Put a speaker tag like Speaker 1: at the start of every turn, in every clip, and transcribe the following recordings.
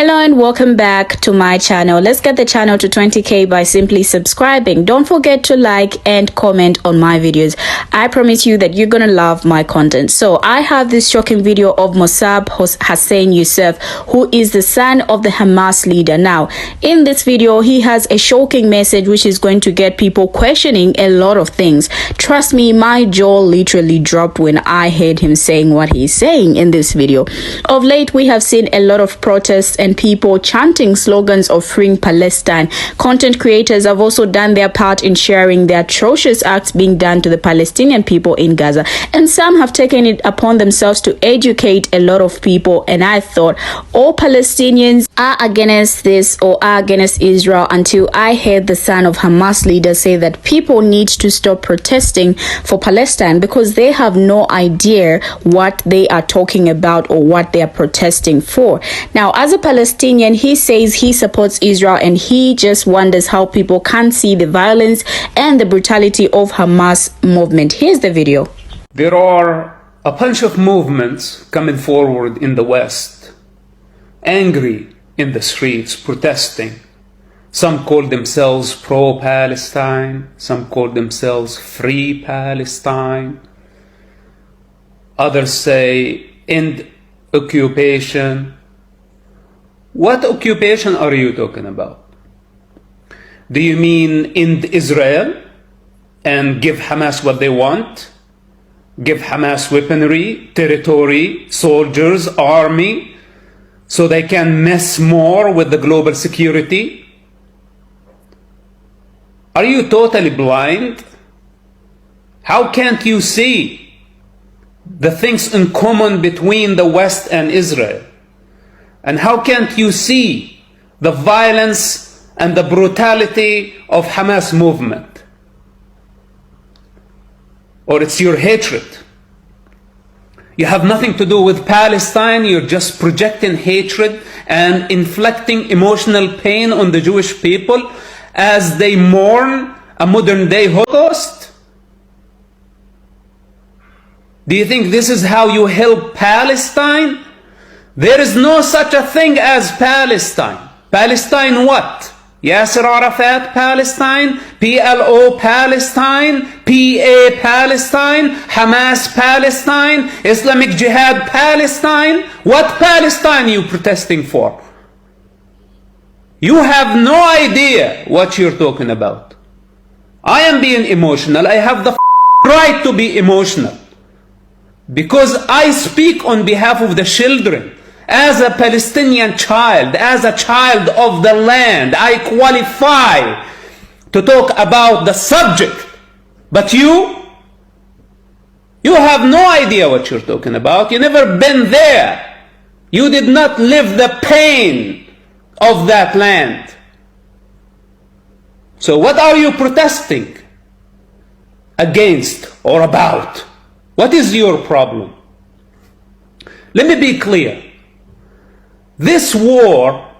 Speaker 1: Hello and welcome back to my channel. Let's get the channel to 20k by simply subscribing. Don't forget to like and comment on my videos. I promise you that you're gonna love my content. So I have this shocking video of Musab Hussein Youssef, who is the son of the Hamas leader. Now in this video he has a shocking message which is going to get people questioning a lot of things. Trust me, my jaw literally dropped when I heard him saying what he's saying in this video. Of late we have seen a lot of protests and people chanting slogans of freeing Palestine. Content creators have also done their part in sharing the atrocious acts being done to the Palestinian people in Gaza, and some have taken it upon themselves to educate a lot of people. And I thought all Palestinians are against this or are against Israel until I heard the son of Hamas leader say that people need to stop protesting for Palestine because they have no idea what they are talking about or what they are protesting for. Now, as a Palestinian, he says he supports Israel and he just wonders how people can't see the violence and the brutality of Hamas movement. Here's the video.
Speaker 2: There are a bunch of movements coming forward in the West, angry in the streets, protesting. Some call themselves pro-Palestine, some call themselves free Palestine. Others say end occupation. What occupation are you talking about? Do you mean end Israel and give Hamas what they want? Give Hamas weaponry, territory, soldiers, army, so they can mess more with the global security? Are you totally blind? How can't you see the things in common between the West and Israel? And how can't you see the violence and the brutality of Hamas movement? Or it's your hatred. You have nothing to do with Palestine, you're just projecting hatred and inflicting emotional pain on the Jewish people as they mourn a modern day Holocaust? Do you think this is how you help Palestine? There is no such a thing as Palestine. Palestine what? Yasser Arafat Palestine, PLO Palestine, PA Palestine, Hamas Palestine, Islamic Jihad Palestine. What Palestine are you protesting for? You have no idea what you're talking about. I am being emotional. I have the right to be emotional because I speak on behalf of the children. As a Palestinian child, as a child of the land, I qualify to talk about the subject. But you have no idea what you're talking about. You've never been there. You did not live the pain of that land. So what are you protesting against or about? What is your problem? Let me be clear. This war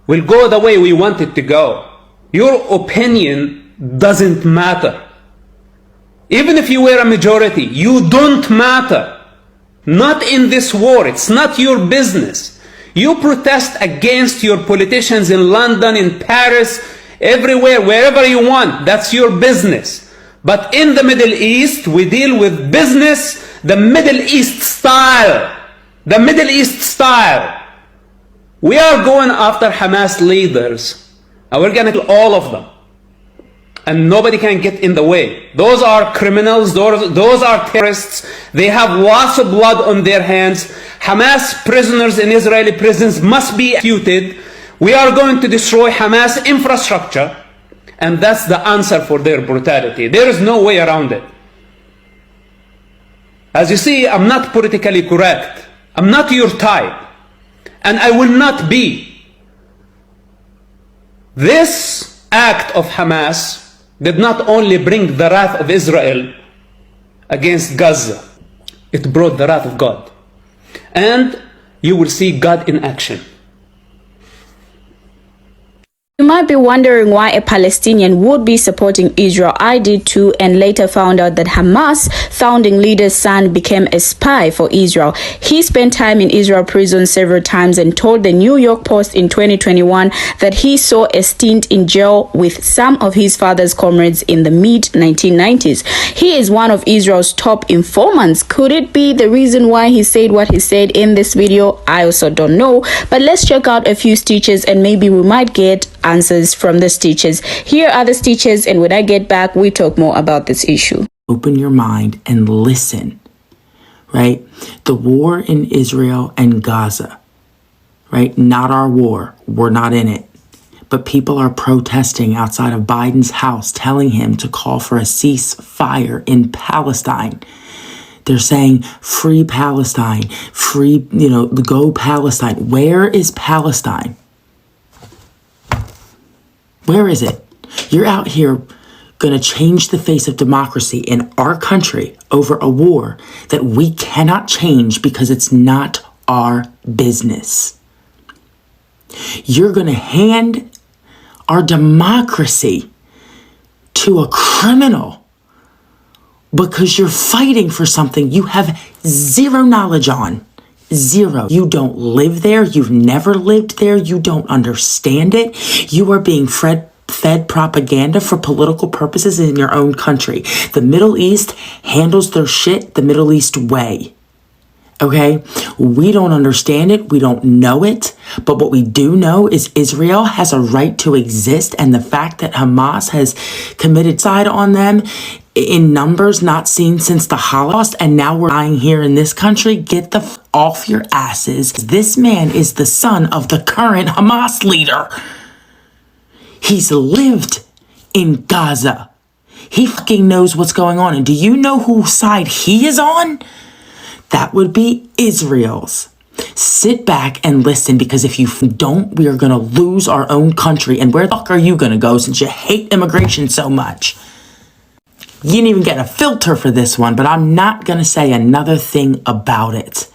Speaker 2: will go the way we want it to go. Your opinion doesn't matter. Even if you were a majority, you don't matter. Not in this war. It's not your business. You protest against your politicians in London, in Paris, everywhere, wherever you want. That's your business. But in the Middle East, we deal with business, the Middle East style. The Middle East style. We are going after Hamas leaders, and we're going to kill all of them. And nobody can get in the way. Those are criminals, those are terrorists. They have lots of blood on their hands. Hamas prisoners in Israeli prisons must be executed. We are going to destroy Hamas infrastructure, and that's the answer for their brutality. There is no way around it. As you see, I'm not politically correct. I'm not your type. And I will not be. This act of Hamas did not only bring the wrath of Israel against Gaza, it brought the wrath of God. And you will see God in action.
Speaker 1: You might be wondering why a Palestinian would be supporting Israel. I did too, and later found out that Hamas founding leader's son became a spy for Israel. He spent time in Israel prison several times and told the New York Post in 2021 that he saw a stint in jail with some of his father's comrades in the mid-1990s. He is one of Israel's top informants. Could it be the reason why he said what he said in this video? I also don't know, but let's check out a few stitches and maybe we might get answers from the stitches. Here are the stitches, and when I get back, we talk more about this issue.
Speaker 3: Open your mind and listen, right? The war in Israel and Gaza, right? Not our war. We're not in it. But people are protesting outside of Biden's house, telling him to call for a ceasefire in Palestine. They're saying, free Palestine, free, go Palestine. Where is Palestine? Where is it? You're out here going to change the face of democracy in our country over a war that we cannot change because it's not our business. You're going to hand our democracy to a criminal because you're fighting for something you have zero knowledge on. Zero. You don't live there. You've never lived there. You don't understand it. You are being fed propaganda for political purposes in your own country. The Middle East handles their shit the Middle East way. Okay? We don't understand it. We don't know it. But what we do know is Israel has a right to exist, and the fact that Hamas has committed side on them in numbers not seen since the Holocaust, and now we're dying here in this country. Get the off your asses. This man is the son of the current Hamas leader. He's lived in Gaza. He fucking knows what's going on. And do you know whose side he is on? That would be Israel's. Sit back and listen, because if you don't, we are going to lose our own country. And where the fuck are you going to go since you hate immigration so much? You didn't even get a filter for this one, but I'm not going to say another thing about it.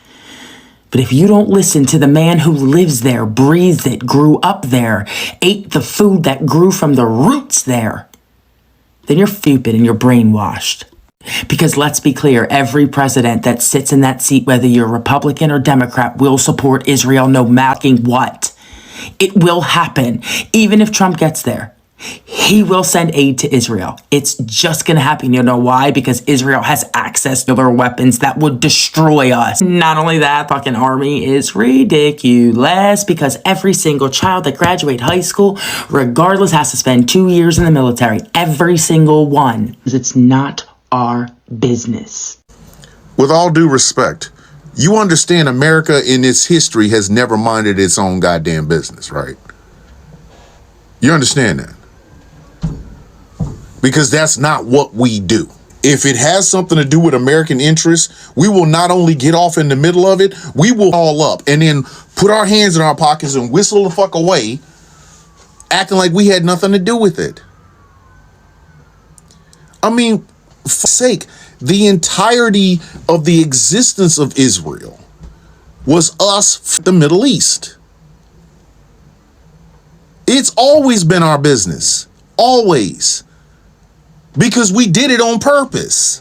Speaker 3: But if you don't listen to the man who lives there, breathed it, grew up there, ate the food that grew from the roots there, then you're stupid and you're brainwashed. Because let's be clear, every president that sits in that seat, whether you're Republican or Democrat, will support Israel no matter what. It will happen. Even if Trump gets there, he will send aid to Israel. It's just going to happen. You know why? Because Israel has access to their weapons that would destroy us. Not only that, fucking army is ridiculous, because every single child that graduates high school, regardless, has to spend 2 years in the military. Every single one. Because it's not our business.
Speaker 4: With all due respect, you understand America in its history has never minded its own goddamn business, right? You understand that? Because that's not what we do. If it has something to do with American interests, we will not only get off in the middle of it, we will all up and then put our hands in our pockets and whistle the fuck away, acting like we had nothing to do with it. I mean, for sake, the entirety of the existence of Israel was us, the Middle East. It's always been our business. Always. Because we did it on purpose.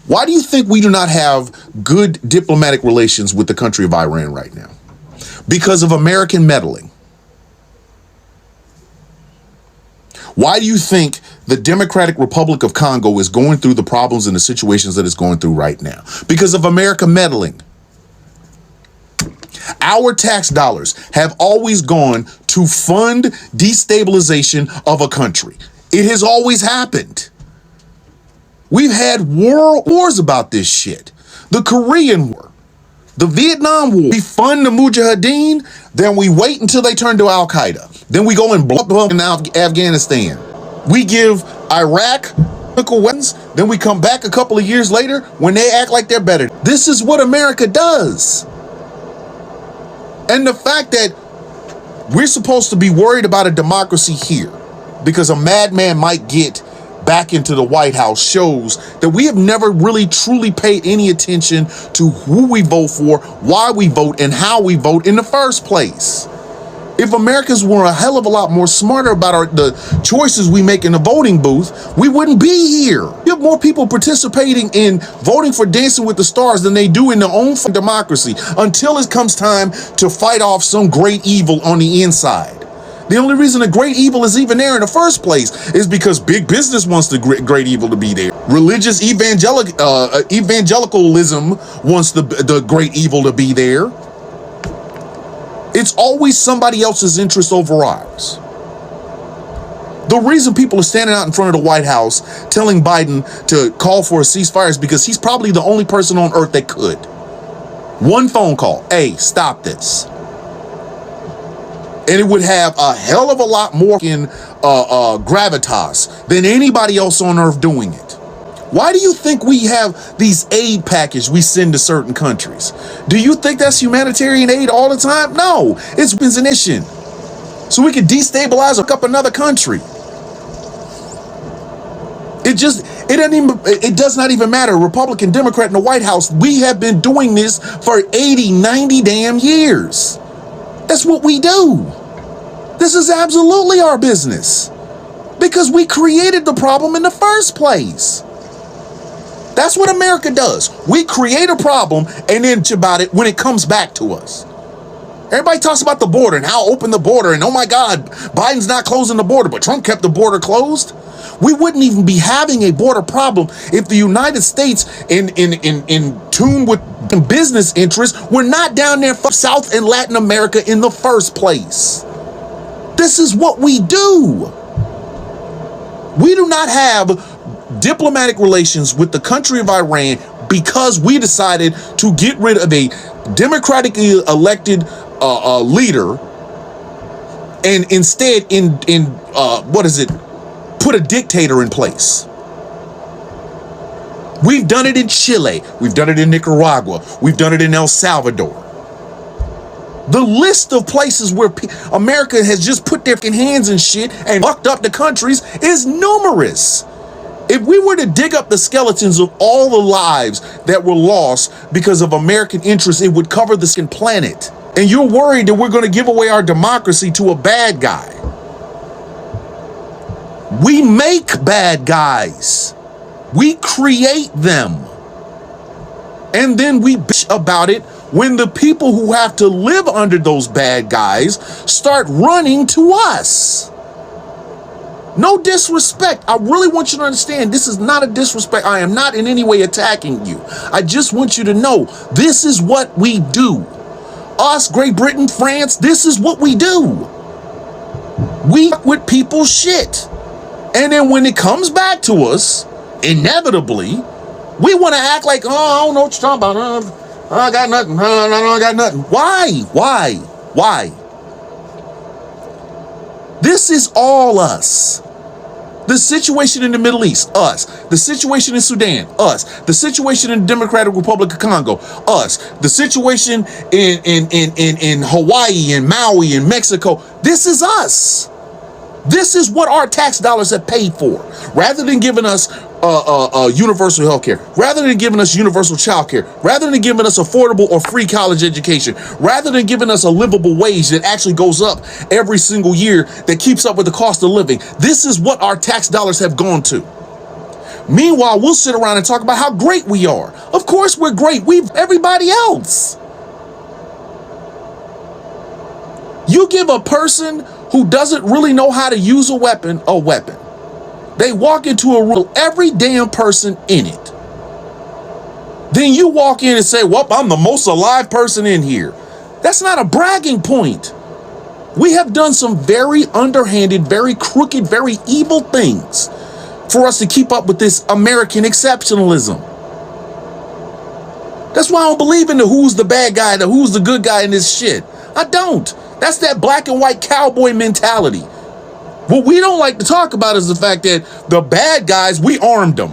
Speaker 4: Why do you think we do not have good diplomatic relations with the country of Iran right now? Because of American meddling. Why do you think the Democratic Republic of Congo is going through the problems and the situations that it's going through right now? Because of America meddling. Our tax dollars have always gone to fund destabilization of a country. It has always happened. We've had wars about this shit. The Korean War, the Vietnam War. We fund the Mujahideen, then we wait until they turn to Al-Qaeda. Then we go and blow up in Afghanistan. We give Iraq nuclear weapons, then we come back a couple of years later when they act like they're better. This is what America does. And the fact that we're supposed to be worried about a democracy here because a madman might get back into the White House shows that we have never really truly paid any attention to who we vote for, why we vote, and how we vote in the first place. If Americans were a hell of a lot more smarter about the choices we make in the voting booth, we wouldn't be here. You have more people participating in voting for Dancing with the Stars than they do in their own democracy until it comes time to fight off some great evil on the inside. The only reason the great evil is even there in the first place is because big business wants the great evil to be there. Religious evangelicalism wants the great evil to be there. It's always somebody else's interest over ours. The reason people are standing out in front of the White House telling Biden to call for a ceasefire is because he's probably the only person on earth that could. One phone call. Hey, stop this. And it would have a hell of a lot more in gravitas than anybody else on earth doing it. Why do you think we have these aid packages we send to certain countries? Do you think that's humanitarian aid all the time? No, it's an mission. So we can destabilize or up another country. It does not even matter. Republican, Democrat in the White House, we have been doing this for 80, 90 damn years. That's what we do. This is absolutely our business because we created the problem in the first place. That's what America does. We create a problem and then about it when it comes back to us. Everybody talks about the border and how open the border and oh my God, Biden's not closing the border, but Trump kept the border closed. We wouldn't even be having a border problem if the United States in tune with business interests were not down there for South and Latin America in the first place. This is what we do. We do not have diplomatic relations with the country of Iran because we decided to get rid of a democratically elected leader and instead put a dictator in place. We've done it in Chile. We've done it in Nicaragua. We've done it in El Salvador. The list of places where America has just put their hands in shit and fucked up the countries is numerous. If we were to dig up the skeletons of all the lives that were lost because of American interests, it would cover the skin planet. And you're worried that we're going to give away our democracy to a bad guy. We make bad guys. We create them. And then we bitch about it when the people who have to live under those bad guys start running to us. No disrespect. I really want you to understand this is not a disrespect. I am not in any way attacking you. I just want you to know this is what we do. Us, Great Britain, France, this is what we do. We fuck with people's shit. And then when it comes back to us, inevitably, we want to act like, oh, I don't know what you're talking about. I got nothing. I got nothing. Why? This is all us. The situation in the Middle East, us. The situation in Sudan, us. The situation in the Democratic Republic of Congo, us. The situation in Hawaii and Maui and Mexico, this is us. This is what our tax dollars have paid for. Rather than giving us universal health care, rather than giving us universal child care, rather than giving us affordable or free college education, rather than giving us a livable wage that actually goes up every single year that keeps up with the cost of living. This is what our tax dollars have gone to. Meanwhile, we'll sit around and talk about how great we are. Of course we're great. We've everybody else. You give a person who doesn't really know how to use a weapon. They walk into a room, every damn person in it. Then you walk in and say, well, I'm the most alive person in here. That's not a bragging point. We have done some very underhanded, very crooked, very evil things for us to keep up with this American exceptionalism. That's why I don't believe in the who's the bad guy, the who's the good guy in this shit. I don't. That's that black and white cowboy mentality. What we don't like to talk about is the fact that the bad guys, we armed them.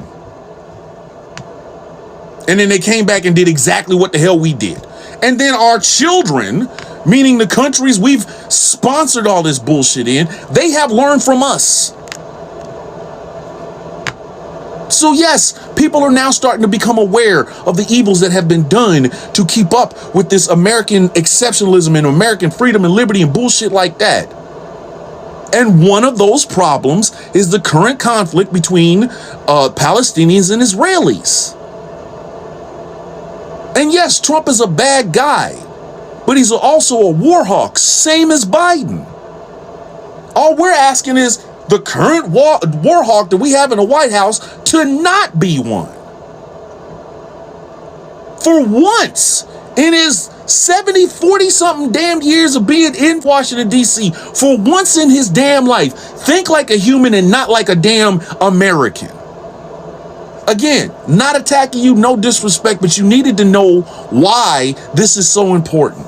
Speaker 4: And then they came back and did exactly what the hell we did. And then our children, meaning the countries we've sponsored all this bullshit in, they have learned from us. So yes, People are now starting to become aware of the evils that have been done to keep up with this American exceptionalism and American freedom and liberty and bullshit like that. And one of those problems is the current conflict between Palestinians and Israelis. And yes, Trump is a bad guy, but he's also a war hawk, same as Biden. All we're asking is the current war hawk that we have in the White House to not be one. For once in his 40-something damn years of being in Washington, D.C., for once in his damn life, think like a human and not like a damn American. Again, not attacking you, no disrespect, but you needed to know why this is so important.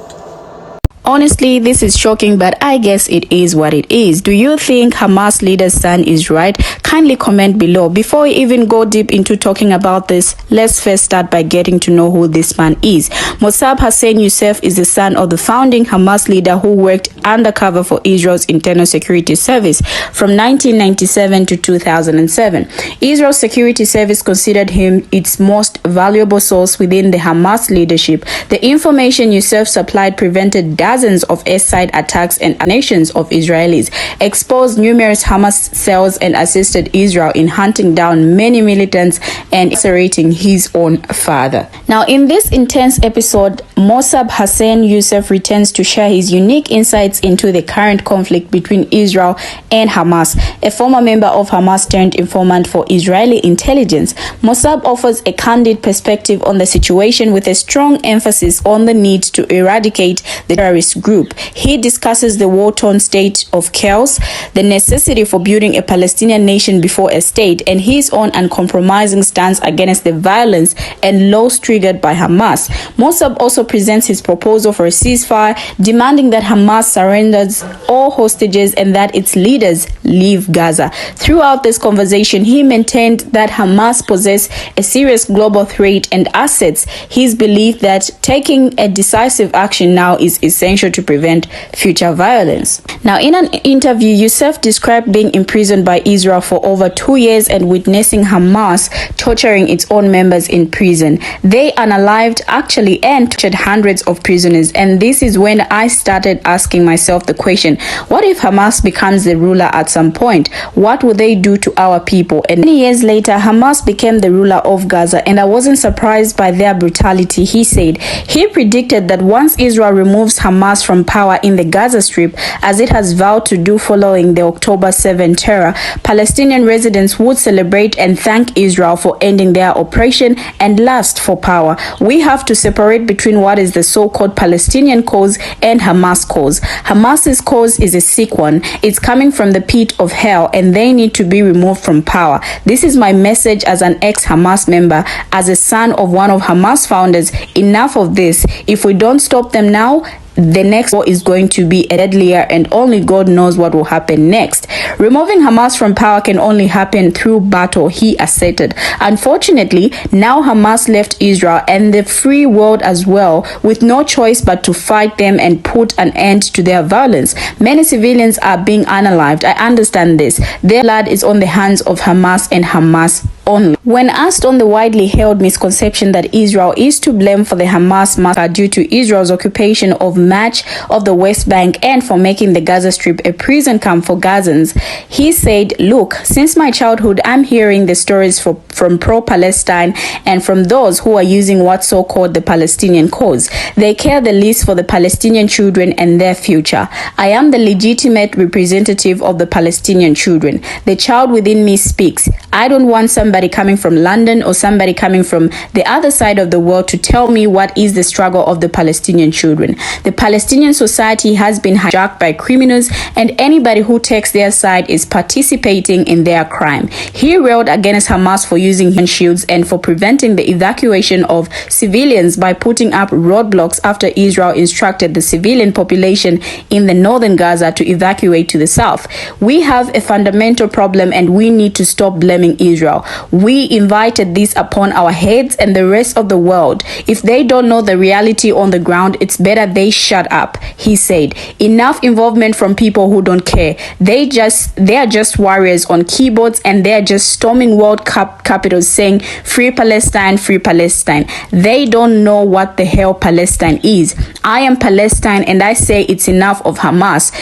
Speaker 1: Honestly, this is shocking, but I guess it is what it is. Do you think Hamas leader's son is right? Kindly comment below. Before we even go deep into talking about this, let's first start by getting to know who this man is. Mossab Hussein Youssef is the son of the founding Hamas leader who worked undercover for Israel's Internal Security Service from 1997 to 2007. Israel's security service considered him its most valuable source within the Hamas leadership. The information Youssef supplied prevented dozens of airstrike attacks and nations of Israelis, exposed numerous Hamas cells, and assisted Israel in hunting down many militants and incarcerating his own father. Now, in this intense episode, Mossab Hussein Youssef returns to share his unique insights into the current conflict between Israel and Hamas. A former member of Hamas turned informant for Israeli intelligence, Mossab offers a candid perspective on the situation with a strong emphasis on the need to eradicate the terrorist group. He discusses the war-torn state of chaos, the necessity for building a Palestinian nation before a state, and his own uncompromising stance against the violence and laws triggered by Hamas. Mossab also presents his proposal for a ceasefire, demanding that Hamas surrenders all hostages and that its leaders leave Gaza. Throughout this conversation, he maintained that Hamas possess a serious global threat and assets. His belief that taking a decisive action now is essential to prevent future violence. Now, in an interview, Youssef described being imprisoned by Israel for over 2 years and witnessing Hamas torturing its own members in prison. They unalived actually and tortured hundreds of prisoners, and this is when I started asking myself the question, what if Hamas becomes the ruler at some point? What will they do to our people? And many years later, Hamas became the ruler of Gaza, and I wasn't surprised by their brutality. He said he predicted that once Israel removes Hamas from power in the Gaza Strip, as it has vowed to do following the October 7 terror, Palestinian residents would celebrate and thank Israel for ending their oppression and lust for power. We have to separate between what is the so-called Palestinian cause and Hamas cause. Hamas's cause is a sick one. It's coming from the pit of hell, and they need to be removed from power. This is my message as an ex-Hamas member, as a son of one of Hamas founders. Enough of this. If we don't stop them now, the next war is going to be deadlier, and only God knows what will happen next. Removing Hamas from power can only happen through battle, he asserted. Unfortunately, now Hamas left Israel and the free world as well, with no choice but to fight them and put an end to their violence. Many civilians are being unalived. I understand this. Their blood is on the hands of Hamas and Hamas only. When asked on the widely held misconception that Israel is to blame for the Hamas massacre due to Israel's occupation of much of the West Bank and for making the Gaza Strip a prison camp for Gazans, he said, look, since my childhood, I'm hearing the stories from pro-Palestine and from those who are using what's so-called the Palestinian cause. They care the least for the Palestinian children and their future. I am the legitimate representative of the Palestinian children. The child within me speaks. I don't want somebody coming from London or somebody coming from the other side of the world to tell me what is the struggle of the Palestinian children. The Palestinian society has been hijacked by criminals, and anybody who takes their side is participating in their crime. He railed against Hamas for using human shields and for preventing the evacuation of civilians by putting up roadblocks after Israel instructed the civilian population in the northern Gaza to evacuate to the south. We have a fundamental problem, and we need to stop blaming Israel. We invited this upon our heads and the rest of the world. If they don't know the reality on the ground, it's better they shut up, he said. Enough involvement from people who don't care. They are just warriors on keyboards, and they're just storming world capitals saying, "Free Palestine, free Palestine." They don't know what the hell Palestine is. I am Palestine, and I say it's enough of Hamas.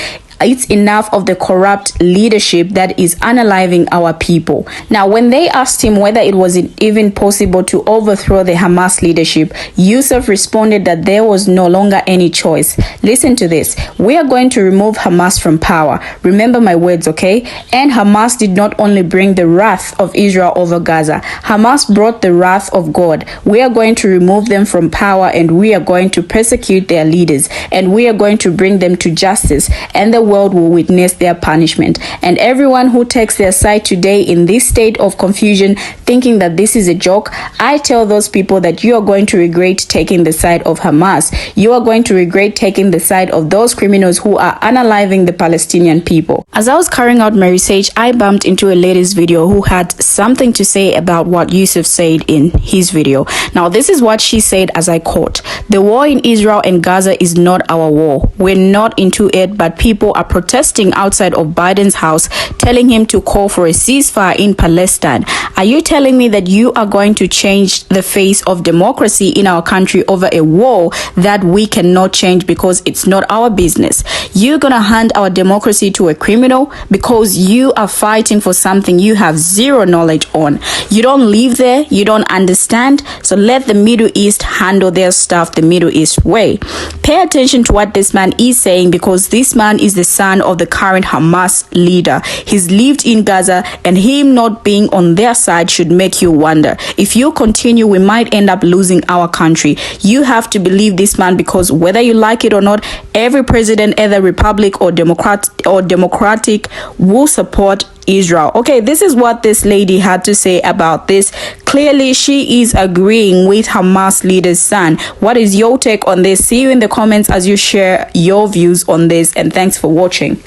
Speaker 1: It's enough of the corrupt leadership that is unaliving our people. Now, when they asked him whether it was even possible to overthrow the Hamas leadership, Yusuf responded that there was no longer any choice. Listen to this. "We are going to remove Hamas from power." Remember my words, okay? And Hamas did not only bring the wrath of Israel over Gaza. Hamas brought the wrath of God. We are going to remove them from power, and we are going to persecute their leaders, and we are going to bring them to justice, and the world will witness their punishment. And everyone who takes their side today in this state of confusion, thinking that this is a joke, I tell those people that you are going to regret taking the side of Hamas. You are going to regret taking the side of those criminals who are unaliving the Palestinian people. As I was carrying out my research, I bumped into a lady's video who had something to say about what Yusuf said in his video. Now, this is what she said, as I quote: "The war in Israel and Gaza is not our war. We're not into it, but people are protesting outside of Biden's house, telling him to call for a ceasefire in Palestine. Are you telling me that you are going to change the face of democracy in our country over a war that we cannot change because it's not our business? You're gonna hand our democracy to a criminal because you are fighting for something you have zero knowledge on. You don't live there, you don't understand, so let the Middle East handle their stuff the Middle East way." Pay attention to what this man is saying, because this man is the son of the current Hamas leader. He's lived in Gaza, and him not being on their side should make you wonder. If you continue, we might end up losing our country. You have to believe this man, because whether you like it or not, every president, either Republic or Democratic, will support Israel. Okay, this is what this lady had to say about this. Clearly, she is agreeing with Hamas leader's son. What is your take on this? See you in the comments as you share your views on this, and thanks for watching.